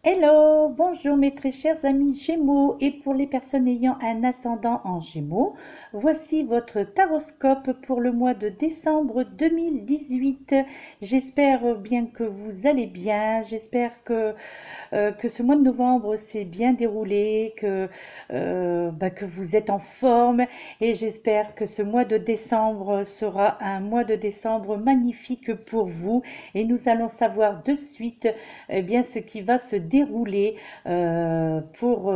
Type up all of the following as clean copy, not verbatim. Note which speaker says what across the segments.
Speaker 1: Hello, bonjour mes très chers amis Gémeaux et pour les personnes ayant un ascendant en Gémeaux, voici votre taroscope pour le mois de décembre 2018. J'espère bien que vous allez bien, j'espère que ce mois de novembre s'est bien déroulé, que vous êtes en forme et j'espère que ce mois de décembre sera un mois de décembre magnifique pour vous et nous allons savoir de suite bien, ce qui va se dérouler pour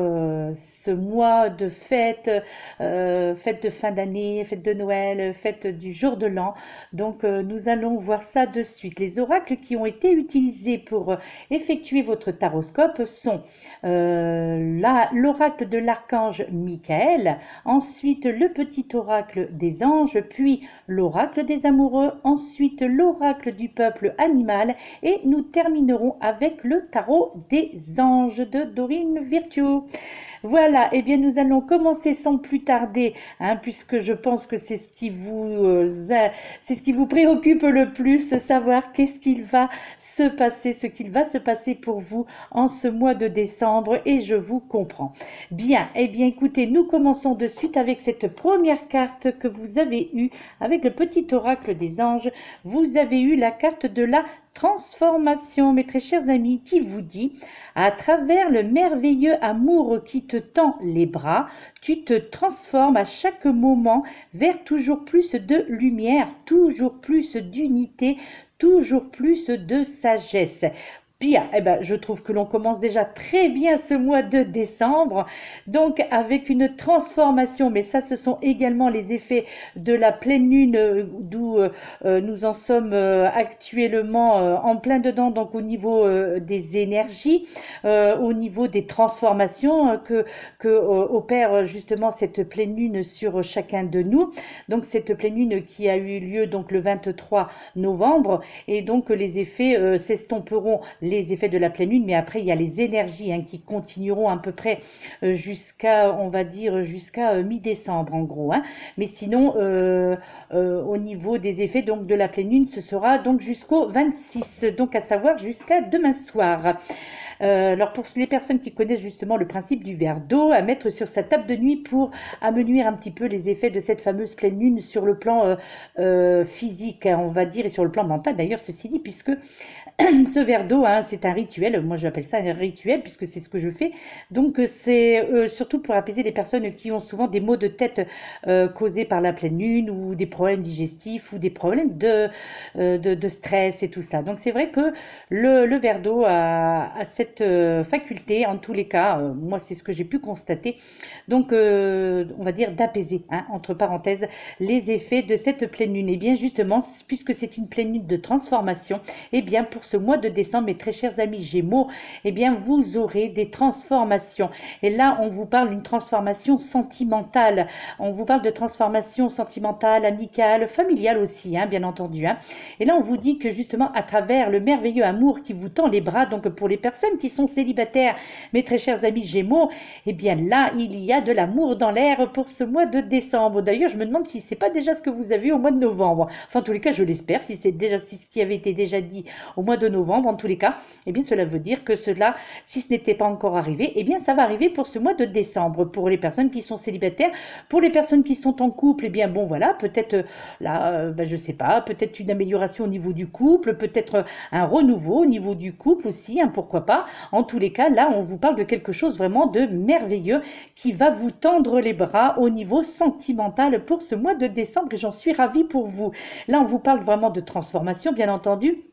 Speaker 1: ce mois de fête, fête de fin d'année, fête de Noël, fête du jour de l'an. Donc nous allons voir ça de suite. Les oracles qui ont été utilisés pour effectuer votre taroscope sont l'oracle de l'archange Michael, ensuite le petit oracle des anges, puis l'oracle des amoureux, ensuite l'oracle du peuple animal et nous terminerons avec le tarot des anges de Dorine Virtue. Voilà, et bien nous allons commencer sans plus tarder, puisque je pense que c'est ce qui vous préoccupe le plus, savoir qu'est-ce qu'il va se passer, ce qu'il va se passer pour vous en ce mois de décembre, et je vous comprends. Bien, et bien écoutez, nous commençons de suite avec cette première carte que vous avez eue, avec le petit oracle des anges. Vous avez eu la carte de la transformation, mes très chers amis, qui vous dit: à travers le merveilleux amour qui te tend les bras, tu te transformes à chaque moment vers toujours plus de lumière, toujours plus d'unité, toujours plus de sagesse. Bien, eh ben, je trouve que l'on commence déjà très bien ce mois de décembre, donc avec une transformation, mais ça ce sont également les effets de la pleine lune d'où nous en sommes actuellement en plein dedans, donc au niveau des énergies, au niveau des transformations que opère justement cette pleine lune sur chacun de nous. Donc cette pleine lune qui a eu lieu donc le 23 novembre, et donc les effets s'estomperont, les effets de la pleine lune, mais après il y a les énergies qui continueront à peu près jusqu'à, on va dire, jusqu'à mi-décembre en gros. Mais sinon, au niveau des effets donc de la pleine lune, ce sera donc jusqu'au 26, donc à savoir jusqu'à demain soir. Alors pour les personnes qui connaissent justement le principe du verre d'eau à mettre sur sa table de nuit pour amenuire un petit peu les effets de cette fameuse pleine lune sur le plan physique, on va dire, et sur le plan mental d'ailleurs, ceci dit, puisque ce verre d'eau, c'est un rituel. Moi, j'appelle ça un rituel puisque c'est ce que je fais. Donc, c'est surtout pour apaiser les personnes qui ont souvent des maux de tête causés par la pleine lune ou des problèmes digestifs ou des problèmes de stress et tout ça. Donc, c'est vrai que le verre d'eau a cette faculté, en tous les cas, moi, c'est ce que j'ai pu constater. Donc, on va dire d'apaiser, entre parenthèses, les effets de cette pleine lune. Et bien, justement, puisque c'est une pleine lune de transformation, et bien, pour ce mois de décembre, mes très chers amis Gémeaux, eh bien, vous aurez des transformations. Et là, on vous parle d'une transformation sentimentale. On vous parle de transformation sentimentale, amicale, familiale aussi, bien entendu. Et là, on vous dit que justement, à travers le merveilleux amour qui vous tend les bras, donc pour les personnes qui sont célibataires, mes très chers amis Gémeaux, eh bien là, il y a de l'amour dans l'air pour ce mois de décembre. D'ailleurs, je me demande si c'est pas déjà ce que vous avez eu au mois de novembre. Enfin, en tous les cas, je l'espère, si c'est déjà ce qui avait été déjà dit au mois de novembre, en tous les cas, eh bien cela veut dire que cela, si ce n'était pas encore arrivé, eh bien ça va arriver pour ce mois de décembre, pour les personnes qui sont célibataires. Pour les personnes qui sont en couple, eh bien bon voilà, peut-être là, je sais pas, peut-être une amélioration au niveau du couple, peut-être un renouveau au niveau du couple aussi, pourquoi pas. En tous les cas, là, on vous parle de quelque chose vraiment de merveilleux qui va vous tendre les bras au niveau sentimental pour ce mois de décembre, et j'en suis ravie pour vous. Là, on vous parle vraiment de transformation, bien entendu.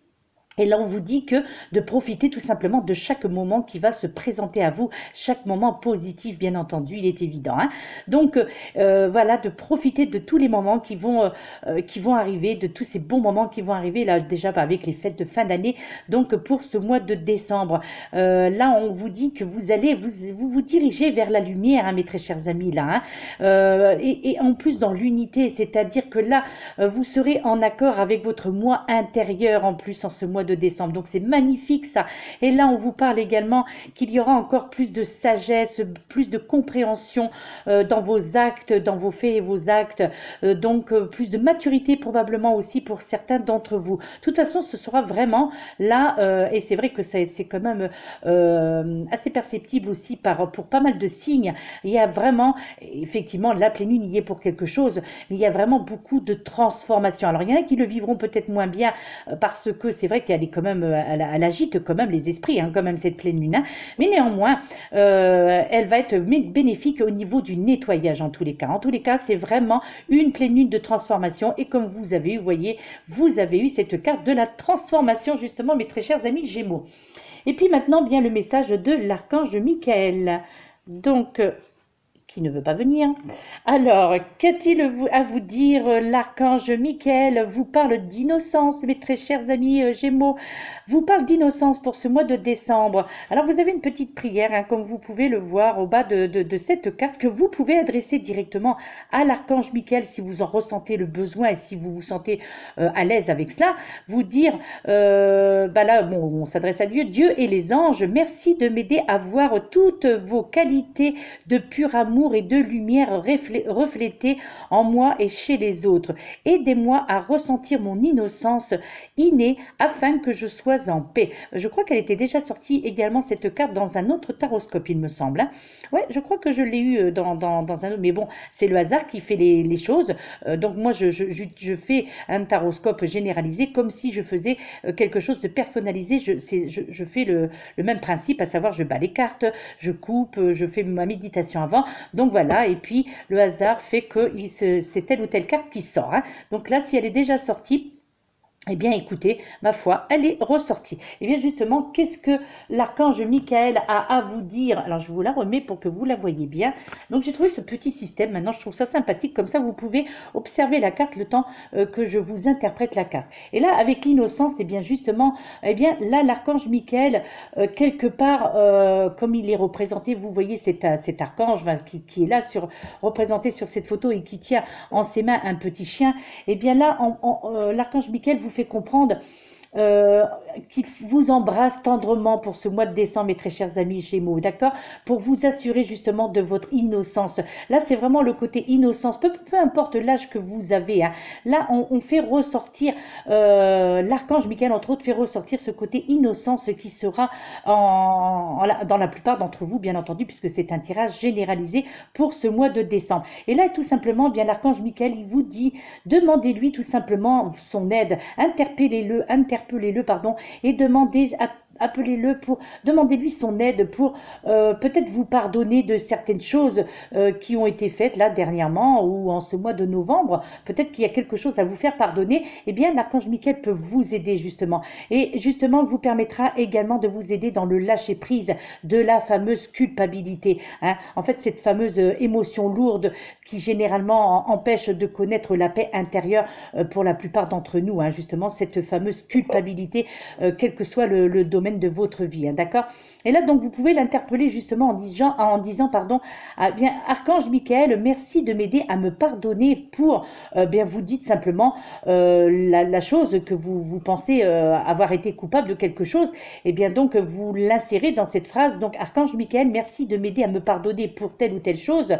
Speaker 1: Et là, on vous dit que de profiter tout simplement de chaque moment qui va se présenter à vous, chaque moment positif, bien entendu, il est évident. Donc, voilà, de profiter de tous les moments qui vont arriver, de tous ces bons moments qui vont arriver, là, déjà avec les fêtes de fin d'année, donc pour ce mois de décembre. Là, on vous dit que vous allez vous diriger vers la lumière, mes très chers amis, là. Et en plus, dans l'unité, c'est-à-dire que là, vous serez en accord avec votre moi intérieur, en plus, en ce mois de de décembre. Donc c'est magnifique ça. Et là, on vous parle également qu'il y aura encore plus de sagesse, plus de compréhension dans vos actes, dans vos faits et vos actes. Donc plus de maturité probablement aussi pour certains d'entre vous. De toute façon, ce sera vraiment là, et c'est vrai que c'est quand même assez perceptible aussi pour pas mal de signes. Il y a vraiment, effectivement, la pleine lune y est pour quelque chose, mais il y a vraiment beaucoup de transformation. Alors, il y en a qui le vivront peut-être moins bien parce que c'est vrai qu'elle est quand même, elle agite quand même les esprits, hein, quand même cette pleine lune. Hein. Mais néanmoins, elle va être bénéfique au niveau du nettoyage en tous les cas. En tous les cas, c'est vraiment une pleine lune de transformation. Et comme vous avez eu, vous voyez, vous avez eu cette carte de la transformation, justement, mes très chers amis Gémeaux. Et puis maintenant, bien le message de l'archange Michael. Donc, qui ne veut pas venir. Alors, qu'a-t-il à vous dire? L'archange Michael vous parle d'innocence, mes très chers amis Gémeaux. Vous parle d'innocence pour ce mois de décembre. Alors, vous avez une petite prière, hein, comme vous pouvez le voir au bas de cette carte, que vous pouvez adresser directement à l'archange Michael si vous en ressentez le besoin et si vous vous sentez à l'aise avec cela. Vous dire, bah là, bon, on s'adresse à Dieu. Dieu et les anges, merci de m'aider à voir toutes vos qualités de pur amour et de lumière reflétée en moi et chez les autres. Aidez-moi à ressentir mon innocence innée afin que je sois en paix. Je crois qu'elle était déjà sortie également cette carte dans un autre taroscope, il me semble. Hein. Ouais, je crois que je l'ai eu dans un autre, mais bon, c'est le hasard qui fait les choses. Donc moi, je fais un taroscope généralisé comme si je faisais quelque chose de personnalisé. Je fais le même principe, à savoir je bats les cartes, je coupe, je fais ma méditation avant. Donc voilà, et puis le hasard fait que c'est telle ou telle carte qui sort. Hein. Donc là, si elle est déjà sortie, eh bien, écoutez, ma foi, elle est ressortie. Eh bien, justement, qu'est-ce que l'archange Michael a à vous dire? Alors, je vous la remets pour que vous la voyez bien. Donc, j'ai trouvé ce petit système. Maintenant, je trouve ça sympathique. Comme ça, vous pouvez observer la carte le temps que je vous interprète la carte. Et là, avec l'innocence, eh bien, justement, eh bien, là, l'archange Michael, quelque part, comme il est représenté, vous voyez cet archange qui est là, représenté sur cette photo et qui tient en ses mains un petit chien. Eh bien, là, l'archange Michael vous fait comprendre qu'il vous embrasse tendrement pour ce mois de décembre, mes très chers amis Gémeaux, d'accord? Pour vous assurer justement de votre innocence. Là, c'est vraiment le côté innocence, peu importe l'âge que vous avez. Hein. Là, on fait ressortir, l'archange Michael, entre autres, fait ressortir ce côté innocence qui sera dans la plupart d'entre vous, bien entendu, puisque c'est un tirage généralisé pour ce mois de décembre. Et là, tout simplement, bien l'archange Michael, il vous dit, demandez-lui tout simplement son aide, interpellez-le, pardon, et appelez-le pour demandez-lui son aide pour peut-être vous pardonner de certaines choses qui ont été faites là dernièrement ou en ce mois de novembre. Peut-être qu'il y a quelque chose à vous faire pardonner. Eh bien, l'archange Michael peut vous aider justement. Et justement, vous permettra également de vous aider dans le lâcher-prise de la fameuse culpabilité. Hein. En fait, cette fameuse émotion lourde qui généralement empêche de connaître la paix intérieure pour la plupart d'entre nous. Hein, justement, cette fameuse culpabilité, quel que soit le domaine de votre vie, hein, d'accord? Et là, donc, vous pouvez l'interpeller justement en disant, pardon, ah, bien, archange Michael, merci de m'aider à me pardonner pour, bien, vous dites simplement la chose que vous pensez avoir été coupable de quelque chose, et bien, donc, vous l'insérez dans cette phrase, donc, archange Michael, merci de m'aider à me pardonner pour telle ou telle chose,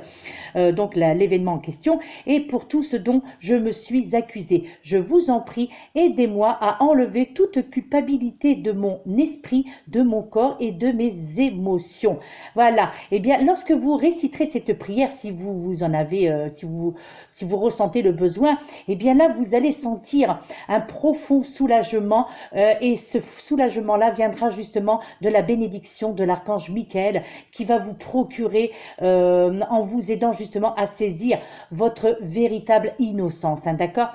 Speaker 1: donc, l'événement en question, et pour tout ce dont je me suis accusé. Je vous en prie, aidez-moi à enlever toute culpabilité de mon esprit, de mon corps et de mes émotions. Voilà. Eh bien, lorsque vous réciterez cette prière, si vous en avez, si vous ressentez le besoin, eh bien là, vous allez sentir un profond soulagement et ce soulagement-là viendra justement de la bénédiction de l'archange Michael qui va vous procurer, en vous aidant justement à saisir votre véritable innocence. Hein, d'accord?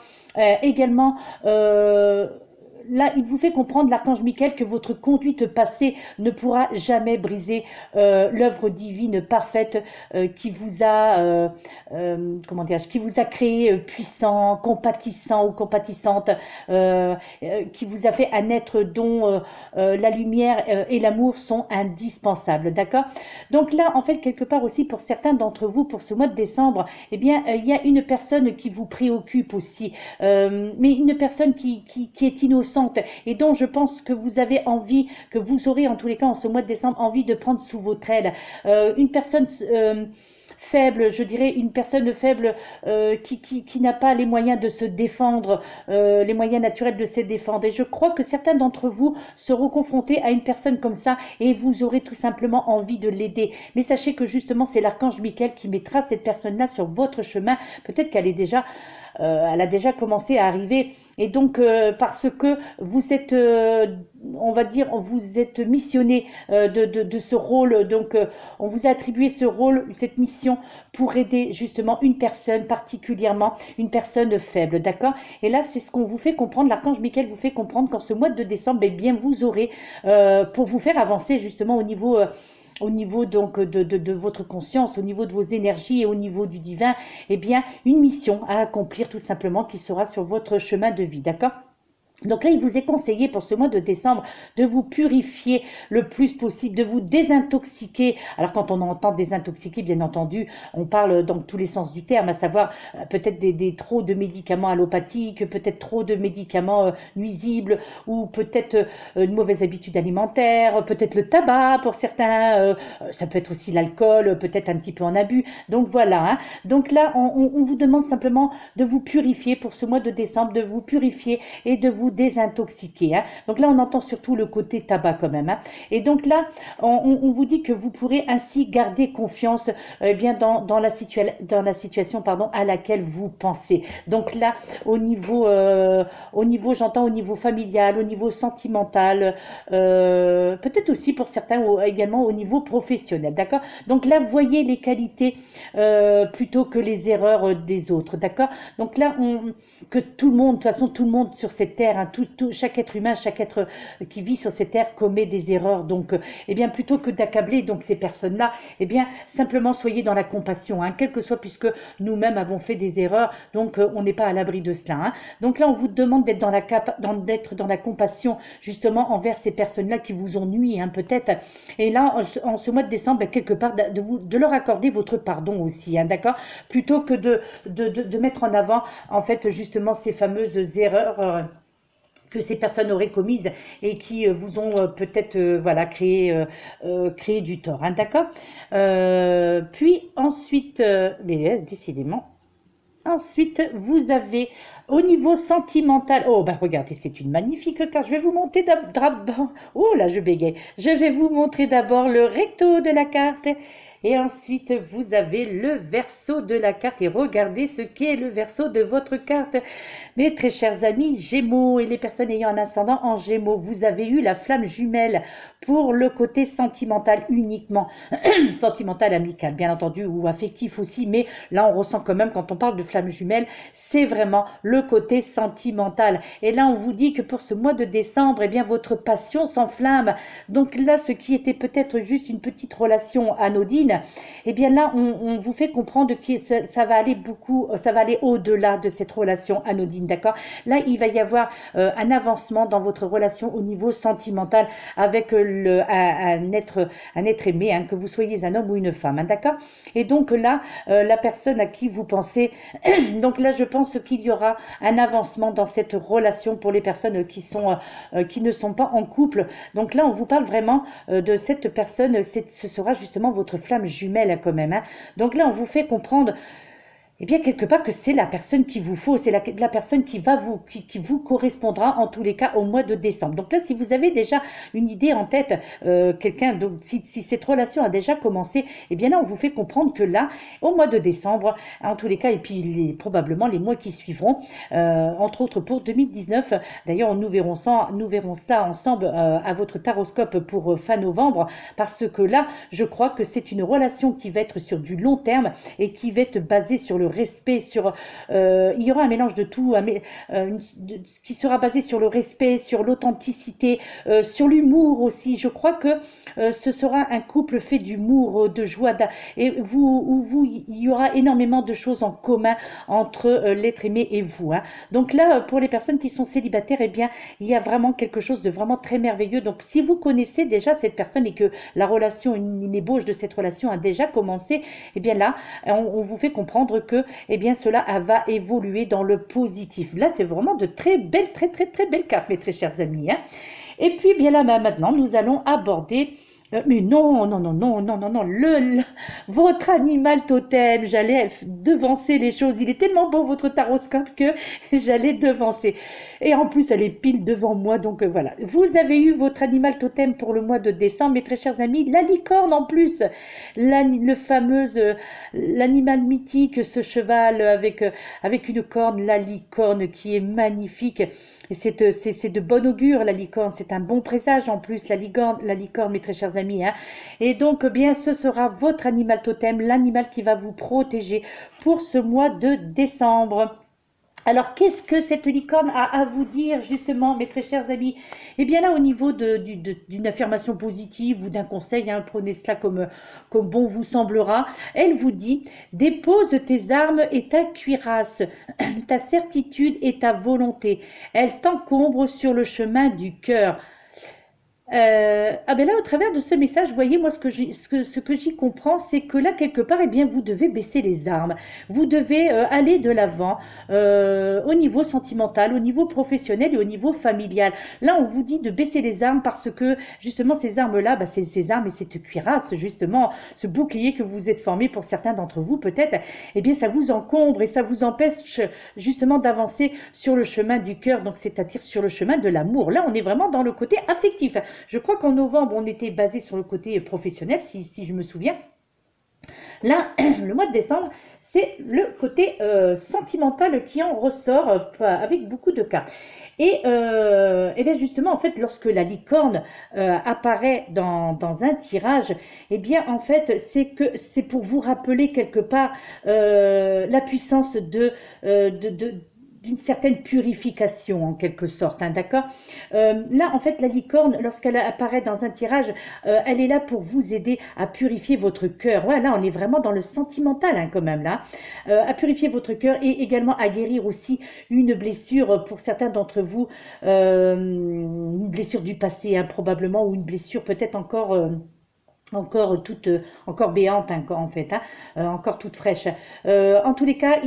Speaker 1: Également, là, il vous fait comprendre, l'archange Michael, que votre conduite passée ne pourra jamais briser l'œuvre divine parfaite qui vous a, qui vous a créé puissant, compatissant ou compatissante, qui vous a fait un être dont la lumière et l'amour sont indispensables, d'accord? Donc là, en fait, quelque part aussi, pour certains d'entre vous, pour ce mois de décembre, eh bien, il y a une personne qui vous préoccupe aussi, mais une personne qui est innocente, consente et dont je pense que vous avez envie, que vous aurez en tous les cas en ce mois de décembre envie de prendre sous votre aile. Une personne faible, je dirais une personne faible qui n'a pas les moyens de se défendre, les moyens naturels de se défendre. Et je crois que certains d'entre vous seront confrontés à une personne comme ça et vous aurez tout simplement envie de l'aider. Mais sachez que justement c'est l'archange Michael qui mettra cette personne-là sur votre chemin. Peut-être qu'elle est déjà elle a déjà commencé à arriver. Et donc, parce que vous êtes, on va dire, vous êtes missionné de ce rôle, donc on vous a attribué ce rôle, cette mission pour aider justement une personne particulièrement, une personne faible, d'accord? Et là, c'est ce qu'on vous fait comprendre, l'archange Michael vous fait comprendre qu'en ce mois de décembre, eh bien, vous aurez, pour vous faire avancer justement au niveau donc de votre conscience, au niveau de vos énergies et au niveau du divin, eh bien, une mission à accomplir tout simplement qui sera sur votre chemin de vie, d'accord? Donc là, il vous est conseillé pour ce mois de décembre de vous purifier le plus possible, de vous désintoxiquer. Alors quand on entend désintoxiquer, bien entendu, on parle dans tous les sens du terme, à savoir peut-être des trop de médicaments allopathiques, peut-être trop de médicaments nuisibles, ou peut-être une mauvaise habitude alimentaire, peut-être le tabac pour certains, ça peut être aussi l'alcool, peut-être un petit peu en abus. Donc voilà, hein. Donc là, on vous demande simplement de vous purifier pour ce mois de décembre, de vous purifier et de vous désintoxiquer, hein. Donc là, on entend surtout le côté tabac quand même, hein. Et donc là, on vous dit que vous pourrez ainsi garder confiance bien dans la situation pardon, à laquelle vous pensez. Donc là, au niveau j'entends au niveau familial, au niveau sentimental, peut-être aussi pour certains également au niveau professionnel, d'accord? Donc là, voyez les qualités plutôt que les erreurs des autres, d'accord? Donc là, que tout le monde, de toute façon, tout le monde sur cette terre, hein, chaque être humain, chaque être qui vit sur cette terre commet des erreurs. Donc, eh bien, plutôt que d'accabler donc ces personnes-là, eh bien, simplement soyez dans la compassion, hein, quel que soit, puisque nous-mêmes avons fait des erreurs, donc on n'est pas à l'abri de cela, hein. Donc là, on vous demande d'être dans la compassion, justement, envers ces personnes-là qui vous ont nui, hein, peut-être. Et là, en ce mois de décembre, quelque part, de leur accorder votre pardon aussi, hein, d'accord? Plutôt que de mettre en avant, en fait, justement, ces fameuses erreurs que ces personnes auraient commises et qui vous ont peut-être voilà, créé du tort, hein, d'accord? Puis ensuite, mais décidément, ensuite vous avez au niveau sentimental, oh ben regardez, c'est une magnifique carte, je vais vous montrer d'abord, oh là je bégaye, je vais vous montrer d'abord le recto de la carte. Et ensuite, vous avez le verso de la carte. Et regardez ce qu'est le verso de votre carte. Mes très chers amis Gémeaux et les personnes ayant un ascendant en Gémeaux, vous avez eu la flamme jumelle pour le côté sentimental uniquement. Sentimental, amical, bien entendu, ou affectif aussi. Mais là, on ressent quand même, quand on parle de flamme jumelle, c'est vraiment le côté sentimental. Et là, on vous dit que pour ce mois de décembre, eh bien, votre passion s'enflamme. Donc là, ce qui était peut-être juste une petite relation anodine, eh bien là, on vous fait comprendre que ça va aller ça va aller au-delà de cette relation anodine, d'accord? Là, il va y avoir un avancement dans votre relation au niveau sentimental avec un être aimé, hein, que vous soyez un homme ou une femme, hein, d'accord? Et donc là, la personne à qui vous pensez, donc là, je pense qu'il y aura un avancement dans cette relation pour les personnes qui ne sont pas en couple. Donc là, on vous parle vraiment de cette personne, ce sera justement votre flamme jumelle quand même, hein. Donc là, on vous fait comprendre, eh bien, quelque part que c'est la personne qu'il vous faut, c'est la personne qui vous correspondra en tous les cas au mois de décembre. Donc là, si vous avez déjà une idée en tête, quelqu'un, donc si cette relation a déjà commencé, eh bien là, on vous fait comprendre que là, au mois de décembre, en tous les cas, et puis probablement les mois qui suivront, entre autres pour 2019, d'ailleurs, nous verrons ça ensemble à votre taroscope pour fin novembre, parce que là, je crois que c'est une relation qui va être sur du long terme et qui va être basée sur le respect, il y aura un mélange de tout, qui sera basé sur le respect, sur l'authenticité, sur l'humour aussi. Je crois que ce sera un couple fait d'humour, de joie, et il y aura énormément de choses en commun entre l'être aimé et vous, hein. Donc là, pour les personnes qui sont célibataires, eh bien, il y a vraiment quelque chose de vraiment très merveilleux. Donc si vous connaissez déjà cette personne et que la relation, une ébauche de cette relation a déjà commencé, eh bien là, on vous fait comprendre que que eh bien, cela va évoluer dans le positif. Là, c'est vraiment de très belles, très belles cartes, mes très chers amis, hein. Et puis, bien là, maintenant, nous allons aborder... mais non, non, non, non, non, non, non, votre animal totem, j'allais devancer les choses. Il est tellement beau, votre taroscope, que j'allais devancer. Et en plus, elle est pile devant moi, donc voilà. Vous avez eu votre animal totem pour le mois de décembre, mes très chers amis, la licorne en plus. L'animal mythique, ce cheval avec une corne, la licorne qui est magnifique. C'est de bon augure, la licorne, c'est un bon présage en plus, la licorne, mes très chers amis, hein. Et donc, bien, ce sera votre animal totem, l'animal qui va vous protéger pour ce mois de décembre. Alors, qu'est-ce que cette licorne a à vous dire, justement, mes très chers amis? Eh bien là, au niveau d'une affirmation positive ou d'un conseil, hein, prenez cela comme bon vous semblera, elle vous dit « Dépose tes armes et ta cuirasse, ta certitude et ta volonté. Elle t'encombre sur le chemin du cœur. » Ah ben là, au travers de ce message, vous voyez, moi, ce que j'y comprends, c'est que là, quelque part, eh bien, vous devez baisser les armes. Vous devez aller de l'avant au niveau sentimental, au niveau professionnel et au niveau familial. Là, on vous dit de baisser les armes parce que, justement, ces armes-là, bah, ces armes et cette cuirasse, justement, ce bouclier que vous êtes formé pour certains d'entre vous, peut-être, eh bien, ça vous encombre et ça vous empêche, justement, d'avancer sur le chemin du cœur, donc c'est-à-dire sur le chemin de l'amour. Là, on est vraiment dans le côté affectif. Je crois qu'en novembre, on était basé sur le côté professionnel, si je me souviens. Là, le mois de décembre, c'est le côté sentimental qui en ressort avec beaucoup de cartes. Et bien justement, en fait, lorsque la licorne apparaît dans un tirage, eh bien, en fait, c'est pour vous rappeler quelque part la puissance d'une certaine purification en quelque sorte, hein, d'accord. Là, en fait, la licorne, lorsqu'elle apparaît dans un tirage, elle est là pour vous aider à purifier votre cœur. Ouais, là, on est vraiment dans le sentimental, hein, quand même, là. À purifier votre cœur et également à guérir aussi une blessure pour certains d'entre vous, une blessure du passé, hein, probablement, ou une blessure peut-être encore béante, hein, en fait, hein, encore toute fraîche. En tous les cas,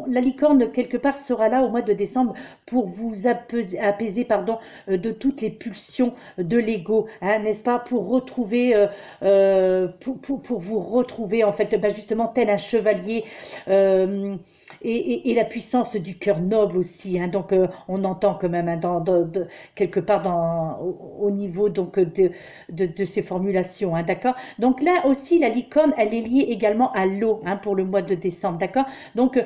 Speaker 1: la licorne quelque part sera là au mois de décembre pour vous apaiser pardon, de toutes les pulsions de l'ego, hein, n'est-ce pas, pour retrouver pour vous retrouver en fait, bah, justement tel un chevalier. Et la puissance du cœur noble aussi, hein. Donc on entend quand même, hein, quelque part au niveau donc de ces formulations, hein, d'accord. Donc là aussi la licorne, elle est liée également à l'eau, hein, pour le mois de décembre, d'accord. Donc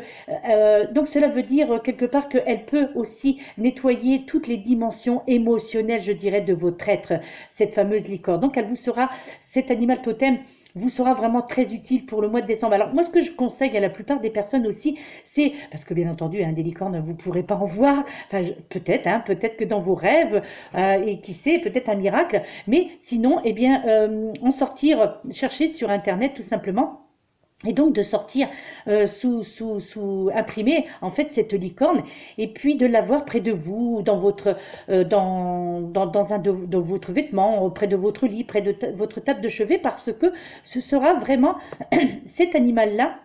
Speaker 1: cela veut dire quelque part qu'elle peut aussi nettoyer toutes les dimensions émotionnelles, je dirais, de votre être, cette fameuse licorne. Donc elle vous sera, cet animal totem vous sera vraiment très utile pour le mois de décembre. Alors moi, ce que je conseille à la plupart des personnes aussi, c'est, parce que bien entendu, hein, des licornes, vous ne pourrez pas en voir, enfin peut-être, hein, peut-être que dans vos rêves, et qui sait, peut-être un miracle, mais sinon, eh bien, en sortir, chercher sur Internet tout simplement. Et donc de sortir imprimer en fait cette licorne et puis de l'avoir près de vous, dans votre dans votre vêtement, près de votre lit, près de votre table de chevet, parce que ce sera vraiment cet animal-là,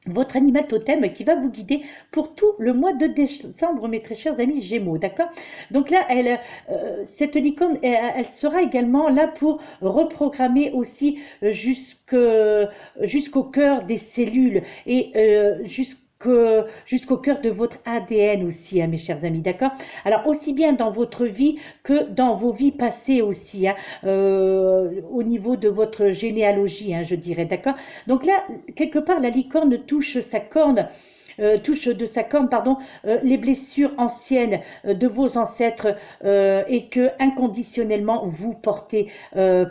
Speaker 1: votre animal totem, qui va vous guider pour tout le mois de décembre, mes très chers amis Gémeaux, d'accord. Donc là, cette licorne, elle sera également là pour reprogrammer aussi jusqu'au cœur des cellules et jusqu'au cœur de votre ADN aussi, hein, mes chers amis, d'accord. Alors aussi bien dans votre vie que dans vos vies passées aussi, hein, au niveau de votre généalogie, hein, je dirais, d'accord. Donc là, quelque part, la licorne touche sa corne. De sa corne, pardon, les blessures anciennes de vos ancêtres et que inconditionnellement vous portez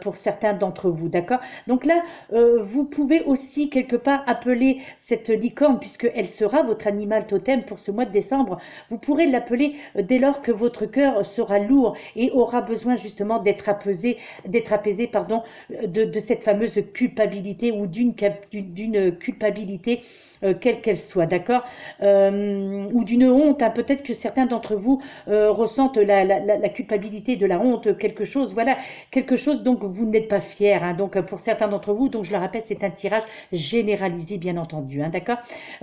Speaker 1: pour certains d'entre vous, d'accord. Donc là, vous pouvez aussi quelque part appeler cette licorne, puisqu'elle sera votre animal totem pour ce mois de décembre. Vous pourrez l'appeler dès lors que votre cœur sera lourd et aura besoin justement d'être apaisé, pardon, de cette fameuse culpabilité ou d'une culpabilité, quelle qu'elle soit, d'accord. d'accord, ou d'une honte, hein. Peut-être que certains d'entre vous ressentent la culpabilité de la honte, quelque chose, voilà, quelque chose dont vous n'êtes pas fier, hein. Donc pour certains d'entre vous, donc je le rappelle, c'est un tirage généralisé, bien entendu, hein, d'accord,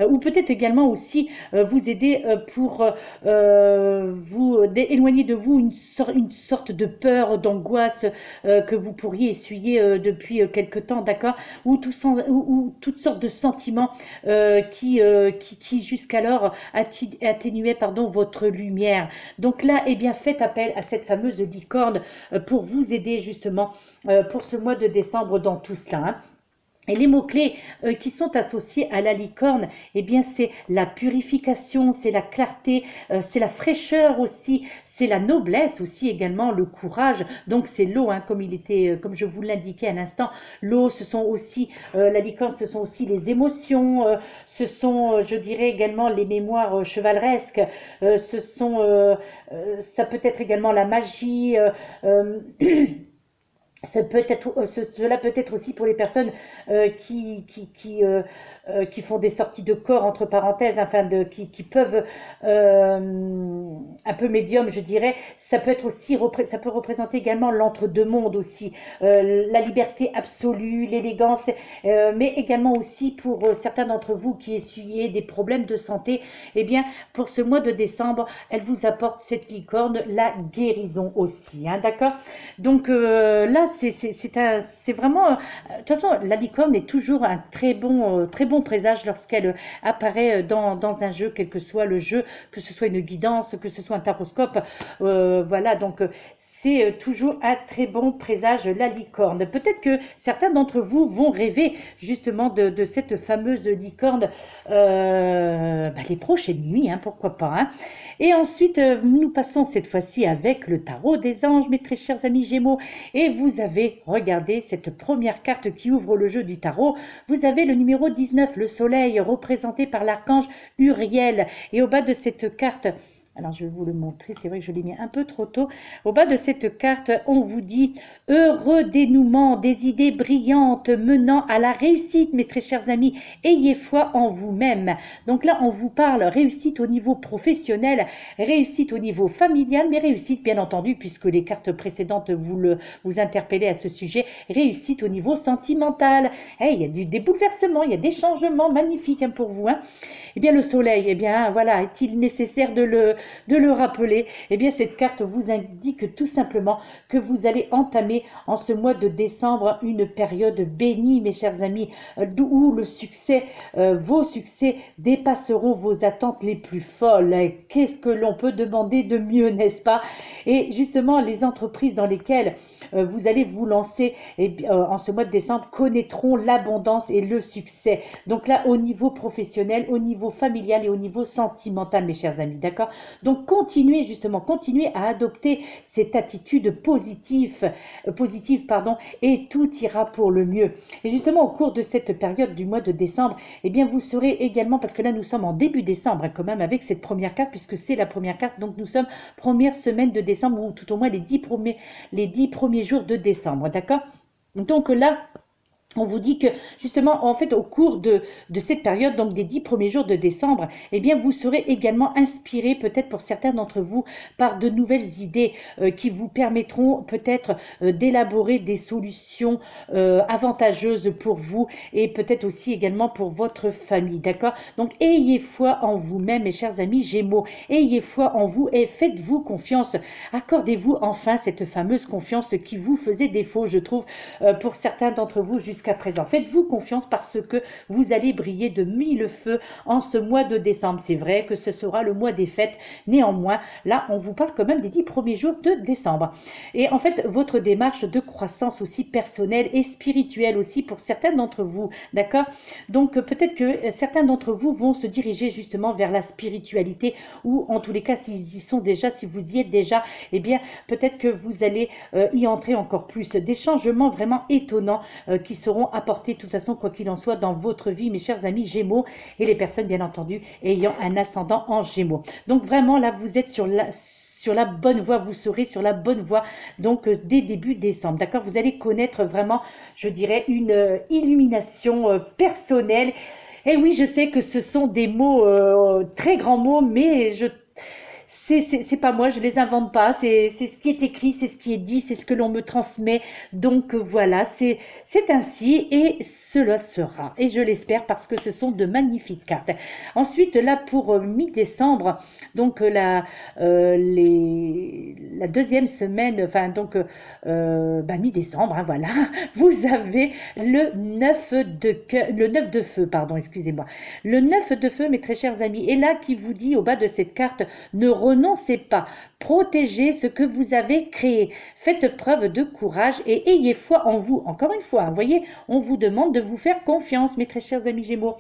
Speaker 1: ou peut-être également aussi vous aider pour vous éloigner de vous une sorte de peur, d'angoisse que vous pourriez essuyer depuis quelque temps, d'accord, ou toutes sortes de sentiments qui jusqu'alors atténuaient, pardon, votre lumière. Donc là, eh bien, faites appel à cette fameuse licorne pour vous aider justement pour ce mois de décembre dans tout cela, hein. Et les mots-clés qui sont associés à la licorne, eh bien, c'est la purification, c'est la clarté, c'est la fraîcheur aussi, c'est la noblesse aussi également, le courage. Donc, c'est l'eau, hein, comme je vous l'indiquais à l'instant. L'eau, ce sont aussi, la licorne, ce sont aussi les émotions, ce sont, je dirais également, les mémoires chevaleresques, ça peut être également la magie, cela peut être aussi pour les personnes qui font des sorties de corps, entre parenthèses, enfin qui peuvent, un peu médium, je dirais. Ça peut être aussi, ça peut représenter également l'entre-deux-mondes aussi, la liberté absolue, l'élégance, mais également aussi pour certains d'entre vous qui essuyez des problèmes de santé, eh bien, pour ce mois de décembre, elle vous apporte cette licorne, la guérison aussi, hein, d'accord? Donc là, c'est vraiment, de toute façon, la licorne est toujours un très bon présage lorsqu'elle apparaît dans un jeu, quel que soit le jeu, que ce soit une guidance, que ce soit un taroscope, voilà, donc c'est toujours un très bon présage, la licorne. Peut-être que certains d'entre vous vont rêver justement de cette fameuse licorne les prochaines nuits, hein, pourquoi pas, hein. Et ensuite, nous passons cette fois-ci avec le tarot des anges, mes très chers amis Gémeaux. Et vous avez, regardé cette première carte qui ouvre le jeu du tarot. Vous avez le numéro 19, le soleil, représenté par l'archange Uriel. Et au bas de cette carte, alors je vais vous le montrer, c'est vrai que je l'ai mis un peu trop tôt. Au bas de cette carte, on vous dit « Heureux dénouement des idées brillantes menant à la réussite, mes très chers amis. Ayez foi en vous-même. » Donc là, on vous parle réussite au niveau professionnel, réussite au niveau familial, mais réussite bien entendu, puisque les cartes précédentes vous interpellaient à ce sujet, réussite au niveau sentimental. Hey, il y a des bouleversements, il y a des changements magnifiques, hein, pour vous, hein. Eh bien, le soleil, eh bien, voilà, est-il nécessaire de le rappeler? Eh bien, cette carte vous indique tout simplement que vous allez entamer en ce mois de décembre une période bénie, mes chers amis, où le succès, vos succès dépasseront vos attentes les plus folles. Qu'est-ce que l'on peut demander de mieux, n'est-ce pas? Et justement, les entreprises dans lesquelles vous allez vous lancer en ce mois de décembre connaîtront l'abondance et le succès. Donc là, au niveau professionnel, au niveau familial et au niveau sentimental, mes chers amis, d'accord? Donc continuez à adopter cette attitude positive, et tout ira pour le mieux. Et justement, au cours de cette période du mois de décembre, eh bien, vous serez également, parce que là, nous sommes en début décembre, hein, quand même, avec cette première carte, puisque c'est la première carte, donc nous sommes première semaine de décembre, ou tout au moins les 10 premiers jours de décembre, d'accord? Donc là, on vous dit que justement, en fait, au cours de cette période, donc des 10 premiers jours de décembre, eh bien, vous serez également inspiré, peut-être pour certains d'entre vous, par de nouvelles idées qui vous permettront peut-être d'élaborer des solutions avantageuses pour vous et peut-être aussi également pour votre famille, d'accord? Donc, ayez foi en vous-même, mes chers amis Gémeaux, ayez foi en vous et faites-vous confiance. Accordez-vous enfin cette fameuse confiance qui vous faisait défaut, je trouve, pour certains d'entre vous jusqu'à présent. Faites-vous confiance parce que vous allez briller de mille feux en ce mois de décembre. C'est vrai que ce sera le mois des fêtes. Néanmoins, là, on vous parle quand même des 10 premiers jours de décembre. Et en fait, votre démarche de croissance aussi personnelle et spirituelle aussi pour certains d'entre vous, d'accord? Donc, peut-être que certains d'entre vous vont se diriger justement vers la spiritualité ou en tous les cas, s'ils y sont déjà, si vous y êtes déjà, eh bien, peut-être que vous allez y entrer encore plus. Des changements vraiment étonnants qui seront apportés de toute façon, quoi qu'il en soit, dans votre vie, mes chers amis Gémeaux, et les personnes, bien entendu, ayant un ascendant en Gémeaux. Donc, vraiment, là, vous êtes sur la bonne voie, vous serez sur la bonne voie, donc dès début décembre, d'accord? Vous allez connaître vraiment, je dirais, une illumination personnelle Et oui, je sais que ce sont des mots, très grands mots, mais c'est pas moi, je les invente pas, c'est ce qui est écrit, c'est ce qui est dit, c'est ce que l'on me transmet. Donc voilà, c'est ainsi et cela sera. Et je l'espère parce que ce sont de magnifiques cartes. Ensuite, là pour mi-décembre, donc la deuxième semaine, enfin donc mi-décembre, hein, voilà, vous avez le 9 de cœur, le 9 de feu, pardon, excusez-moi. Le 9 de feu, mes très chers amis, est là qui vous dit au bas de cette carte, ne renoncez pas, protégez ce que vous avez créé, faites preuve de courage et ayez foi en vous. Encore une fois, vous voyez, on vous demande de vous faire confiance, mes très chers amis Gémeaux.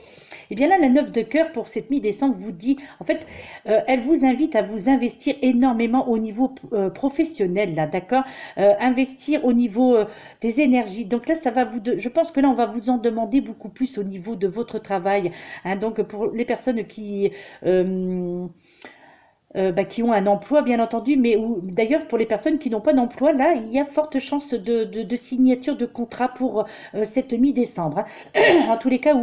Speaker 1: Et bien là, la 9 de cœur pour cette mi-décembre vous dit, en fait, elle vous invite à vous investir énormément au niveau professionnel, là, d'accord, investir au niveau des énergies. Donc là, ça va je pense que là, on va vous en demander beaucoup plus au niveau de votre travail. Hein, donc pour les personnes qui ont un emploi, bien entendu, mais d'ailleurs pour les personnes qui n'ont pas d'emploi, là, il y a forte chance de signature de contrat pour cette mi-décembre. Hein. En tous les cas,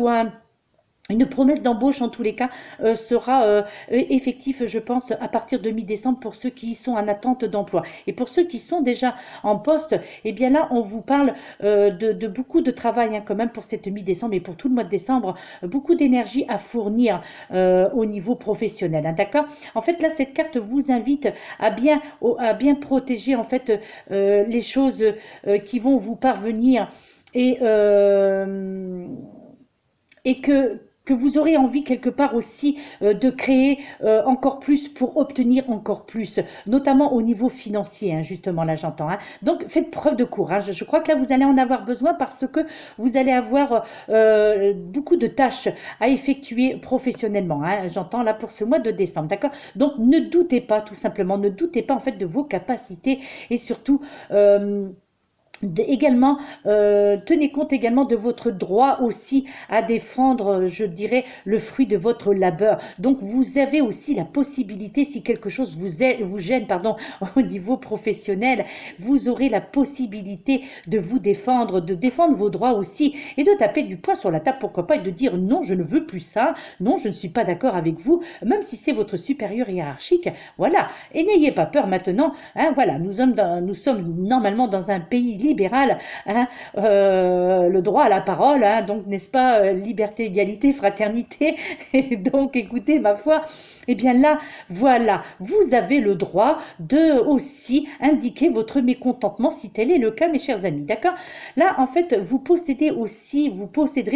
Speaker 1: une promesse d'embauche, en tous les cas, sera effective, je pense, à partir de mi-décembre pour ceux qui sont en attente d'emploi. Et pour ceux qui sont déjà en poste, eh bien là, on vous parle de beaucoup de travail hein, quand même pour cette mi-décembre et pour tout le mois de décembre, beaucoup d'énergie à fournir au niveau professionnel. Hein, d'accord? En fait, là, cette carte vous invite à bien protéger en fait les choses qui vont vous parvenir et que vous aurez envie quelque part aussi de créer encore plus pour obtenir encore plus, notamment au niveau financier, hein, justement, là j'entends. Hein. Donc faites preuve de courage. Je crois que là vous allez en avoir besoin parce que vous allez avoir beaucoup de tâches à effectuer professionnellement. Hein, j'entends là pour ce mois de décembre, d'accord? Donc ne doutez pas, tout simplement, ne doutez pas en fait de vos capacités et surtout également, tenez compte également de votre droit aussi à défendre, je dirais, le fruit de votre labeur. Donc, vous avez aussi la possibilité, si quelque chose vous gêne, pardon, au niveau professionnel, vous aurez la possibilité de vous défendre, de défendre vos droits aussi et de taper du poing sur la table, pourquoi pas, et de dire non, je ne veux plus ça, non, je ne suis pas d'accord avec vous, même si c'est votre supérieur hiérarchique. Voilà. Et n'ayez pas peur maintenant. Hein, voilà, nous sommes normalement dans un pays libéral, hein, le droit à la parole, hein, donc n'est-ce pas, liberté, égalité, fraternité, et donc écoutez, ma foi, eh bien là, voilà, vous avez le droit de aussi indiquer votre mécontentement si tel est le cas, mes chers amis, d'accord? Là, en fait, vous posséderez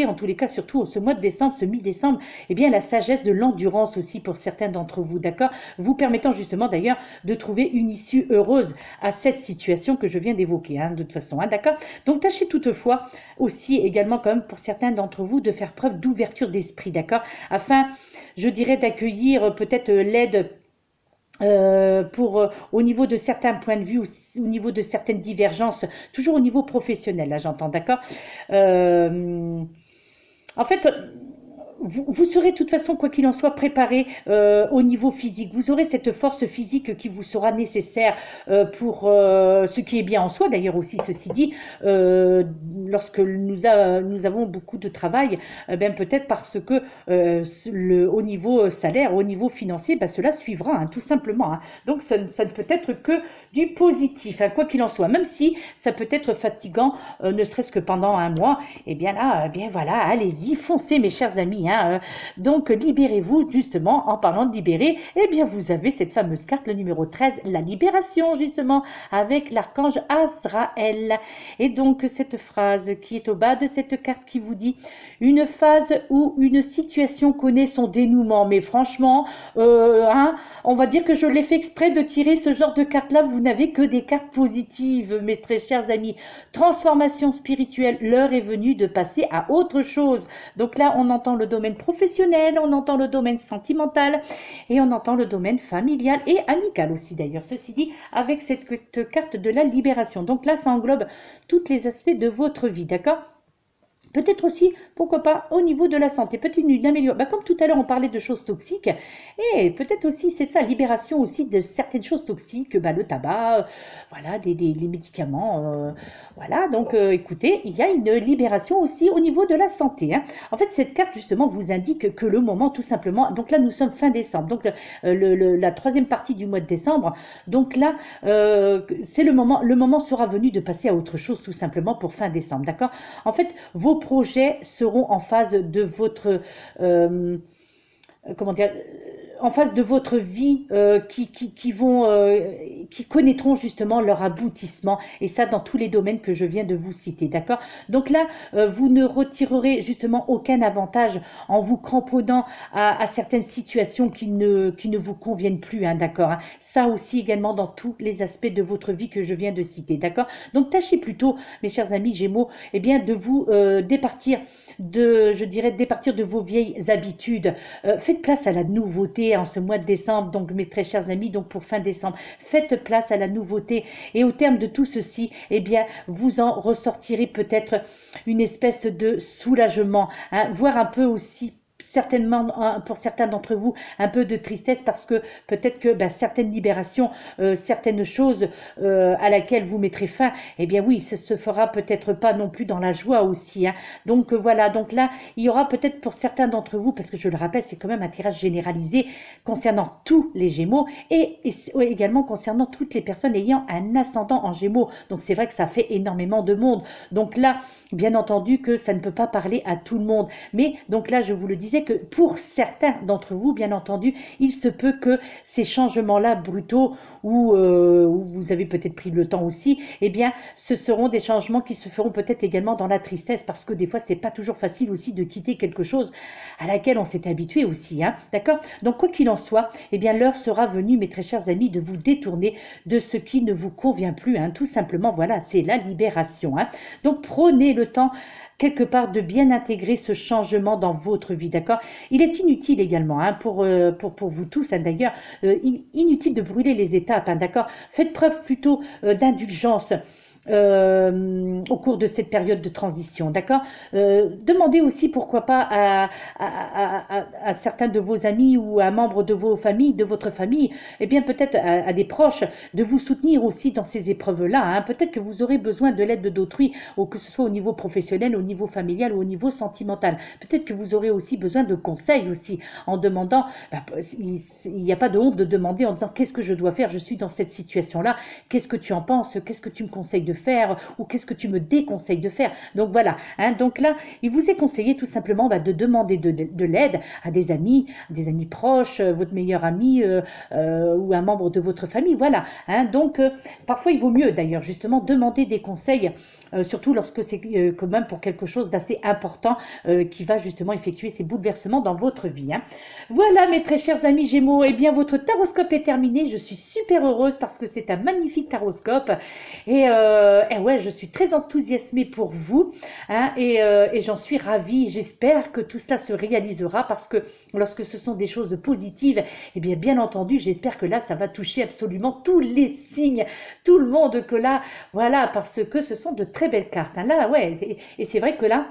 Speaker 1: en tous les cas, surtout ce mois de décembre, ce mi-décembre, eh bien la sagesse de l'endurance aussi pour certains d'entre vous, d'accord? Vous permettant justement d'ailleurs de trouver une issue heureuse à cette situation que je viens d'évoquer, hein, de toute façon, hein, d'accord? Donc tâchez toutefois aussi également quand même pour certains d'entre vous de faire preuve d'ouverture d'esprit, d'accord? Afin, je dirais, d'accueillir peut-être l'aide au niveau de certains points de vue, au niveau de certaines divergences, toujours au niveau professionnel, là j'entends, d'accord? En fait, vous serez de toute façon, quoi qu'il en soit, préparé au niveau physique. Vous aurez cette force physique qui vous sera nécessaire pour ce qui est bien en soi, d'ailleurs aussi, ceci dit, lorsque nous avons beaucoup de travail, ben, peut-être parce que au niveau salaire, au niveau financier, ben, cela suivra, hein, tout simplement. Hein. Donc ça ne peut être que du positif, hein, quoi qu'il en soit, même si ça peut être fatigant, ne serait-ce que pendant un mois, et bien là, bien voilà, allez-y, foncez mes chers amis. Hein, donc libérez-vous, justement, en parlant de libérer, eh bien vous avez cette fameuse carte, le numéro 13, la libération, justement, avec l'archange Azraël. Et donc cette phrase qui est au bas de cette carte qui vous dit une phase où une situation connaît son dénouement. Mais franchement, hein, on va dire que je l'ai fait exprès de tirer ce genre de carte-là. Vous n'avez que des cartes positives, mes très chers amis. Transformation spirituelle, l'heure est venue de passer à autre chose. Donc là, on entend le domaine professionnel, on entend le domaine sentimental et on entend le domaine familial et amical aussi d'ailleurs. Ceci dit, avec cette carte de la libération. Donc là, ça englobe tous les aspects de votre vie, d'accord ? Peut-être aussi, pourquoi pas, au niveau de la santé, peut-être une amélioration. Bah, comme tout à l'heure, on parlait de choses toxiques, et peut-être aussi, c'est ça, libération aussi de certaines choses toxiques, bah, le tabac, voilà, les médicaments, voilà. Donc, écoutez, il y a une libération aussi au niveau de la santé, hein. En fait, cette carte, justement, vous indique que le moment, tout simplement, donc là, nous sommes fin décembre, donc la troisième partie du mois de décembre, donc là, c'est le moment sera venu de passer à autre chose, tout simplement, pour fin décembre, d'accord? En fait, vos projets seront en phase de votre, comment dire, en face de votre vie, qui connaîtront justement leur aboutissement, et ça dans tous les domaines que je viens de vous citer, d'accord? Donc là, vous ne retirerez justement aucun avantage en vous cramponnant à certaines situations qui ne vous conviennent plus, hein, d'accord, hein? Ça aussi également dans tous les aspects de votre vie que je viens de citer, d'accord? Donc tâchez plutôt, mes chers amis Gémeaux, eh bien, de vous départir je dirais, départir de vos vieilles habitudes. Faites place à la nouveauté en ce mois de décembre, donc mes très chers amis, donc pour fin décembre, faites place à la nouveauté, et au terme de tout ceci, eh bien, vous en ressortirez peut-être une espèce de soulagement, hein, voire un peu aussi certainement pour certains d'entre vous un peu de tristesse, parce que peut-être que ben, certaines libérations, certaines choses à laquelle vous mettrez fin, eh bien oui, ça se fera peut-être pas non plus dans la joie aussi, hein. Donc voilà, donc là il y aura peut-être pour certains d'entre vous, parce que je le rappelle, c'est quand même un tirage généralisé concernant tous les Gémeaux, et également concernant toutes les personnes ayant un ascendant en Gémeaux, donc c'est vrai que ça fait énormément de monde. Donc là, bien entendu que ça ne peut pas parler à tout le monde, mais donc là je vous le disais que pour certains d'entre vous, bien entendu, il se peut que ces changements-là brutaux, où vous avez peut-être pris le temps aussi, eh bien ce seront des changements qui se feront peut-être également dans la tristesse, parce que des fois c'est pas toujours facile aussi de quitter quelque chose à laquelle on s'est habitué aussi, hein, d'accord? Donc quoi qu'il en soit, eh bien l'heure sera venue, mes très chers amis, de vous détourner de ce qui ne vous convient plus, hein, tout simplement, voilà, c'est la libération, hein. Donc prenez le temps quelque part de bien intégrer ce changement dans votre vie, d'accord? Il est inutile également, hein, pour vous tous, hein, d'ailleurs, inutile de brûler les étapes, hein, d'accord? Faites preuve plutôt d'indulgence au cours de cette période de transition, d'accord? Demandez aussi, pourquoi pas, à certains de vos amis ou à membres de vos familles, de votre famille, et bien peut-être à des proches, de vous soutenir aussi dans ces épreuves-là, hein. Peut-être que vous aurez besoin de l'aide d'autrui, ou que ce soit au niveau professionnel, au niveau familial ou au niveau sentimental. Peut-être que vous aurez aussi besoin de conseils aussi, en demandant, bah, il n'y a pas de honte de demander en disant: qu'est-ce que je dois faire? Je suis dans cette situation-là, qu'est-ce que tu en penses? Qu'est-ce que tu me conseilles de faire, ou qu'est-ce que tu me déconseilles de faire? Donc voilà, hein, donc là il vous est conseillé tout simplement de demander de l'aide à des amis proches, votre meilleur ami, ou un membre de votre famille, voilà, hein. Donc parfois il vaut mieux d'ailleurs justement demander des conseils, surtout lorsque c'est quand même pour quelque chose d'assez important, qui va justement effectuer ces bouleversements dans votre vie, hein. Voilà mes très chers amis Gémeaux, et bien votre taroscope est terminé. Je suis super heureuse parce que c'est un magnifique taroscope, et ouais, je suis très enthousiasmée pour vous, hein, et j'en suis ravie. J'espère que tout cela se réalisera, parce que lorsque ce sont des choses positives, eh bien entendu, j'espère que là ça va toucher absolument tous les signes, tout le monde, que là, voilà, parce que ce sont de très belles cartes, hein. Là, ouais, et c'est vrai que là,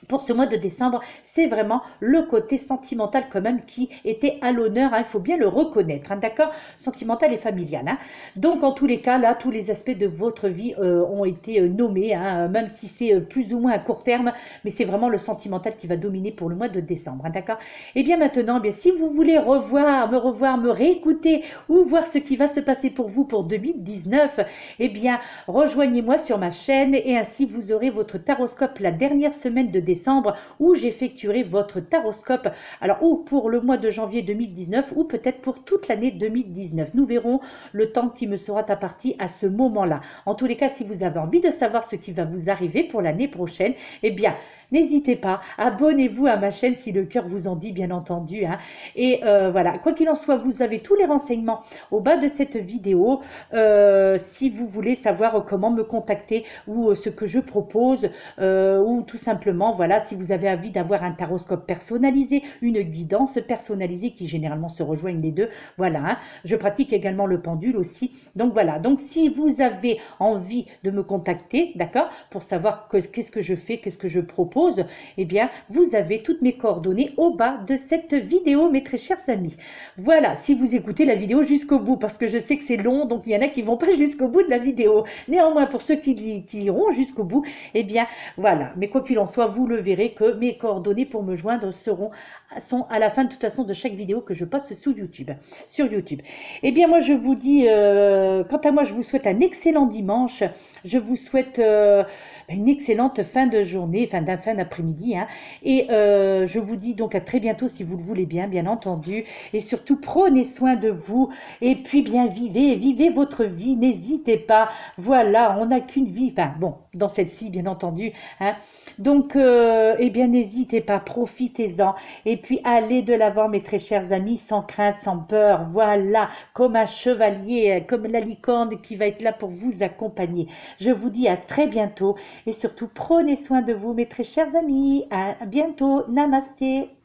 Speaker 1: pour ce mois de décembre, c'est vraiment le côté sentimental quand même qui était à l'honneur, hein, il faut bien le reconnaître, hein, d'accord? Sentimental et familial, hein. Donc en tous les cas, là, tous les aspects de votre vie ont été nommés, hein, même si c'est plus ou moins à court terme, mais c'est vraiment le sentimental qui va dominer pour le mois de décembre, hein, d'accord? Et bien maintenant, bien, si vous voulez me réécouter, ou voir ce qui va se passer pour vous pour 2019, eh bien rejoignez-moi sur ma chaîne, et ainsi vous aurez votre taroscope la dernière semaine de décembre, où j'effectuerai votre taroscope, alors ou pour le mois de janvier 2019, ou peut-être pour toute l'année 2019. Nous verrons le temps qui me sera imparti à ce moment-là. En tous les cas, si vous avez envie de savoir ce qui va vous arriver pour l'année prochaine, eh bien n'hésitez pas, abonnez-vous à ma chaîne si le cœur vous en dit, bien entendu, hein. Et voilà, quoi qu'il en soit, vous avez tous les renseignements au bas de cette vidéo, si vous voulez savoir comment me contacter, ou ce que je propose, ou tout simplement voilà, si vous avez envie d'avoir un taroscope personnalisé, une guidance personnalisée qui généralement se rejoignent les deux, voilà, hein. Je pratique également le pendule aussi. Donc voilà, donc si vous avez envie de me contacter, d'accord, pour savoir qu'est-ce que je fais, qu'est-ce que je propose, eh bien, vous avez toutes mes coordonnées au bas de cette vidéo, mes très chers amis. Voilà, si vous écoutez la vidéo jusqu'au bout, parce que je sais que c'est long, donc il y en a qui vont pas jusqu'au bout de la vidéo. Néanmoins, pour ceux qui iront jusqu'au bout, eh bien, voilà. Mais quoi qu'il en soit, vous le verrez que mes coordonnées pour me joindre sont à la fin de toute façon de chaque vidéo que je poste sur YouTube. Eh bien, moi, je vous dis, quant à moi, je vous souhaite un excellent dimanche. Je vous souhaite une excellente fin de journée, fin d'après-midi. Hein. Et je vous dis donc à très bientôt si vous le voulez bien, bien entendu. Et surtout, prenez soin de vous. Et puis, bien, vivez votre vie. N'hésitez pas. Voilà, on n'a qu'une vie. Enfin, bon, dans celle-ci, bien entendu. Hein. Donc, eh bien, n'hésitez pas, profitez-en. Et puis, allez de l'avant, mes très chers amis, sans crainte, sans peur. Voilà, comme un chevalier, comme la licorne qui va être là pour vous accompagner. Je vous dis à très bientôt et surtout prenez soin de vous, mes très chers amis. À bientôt. Namasté.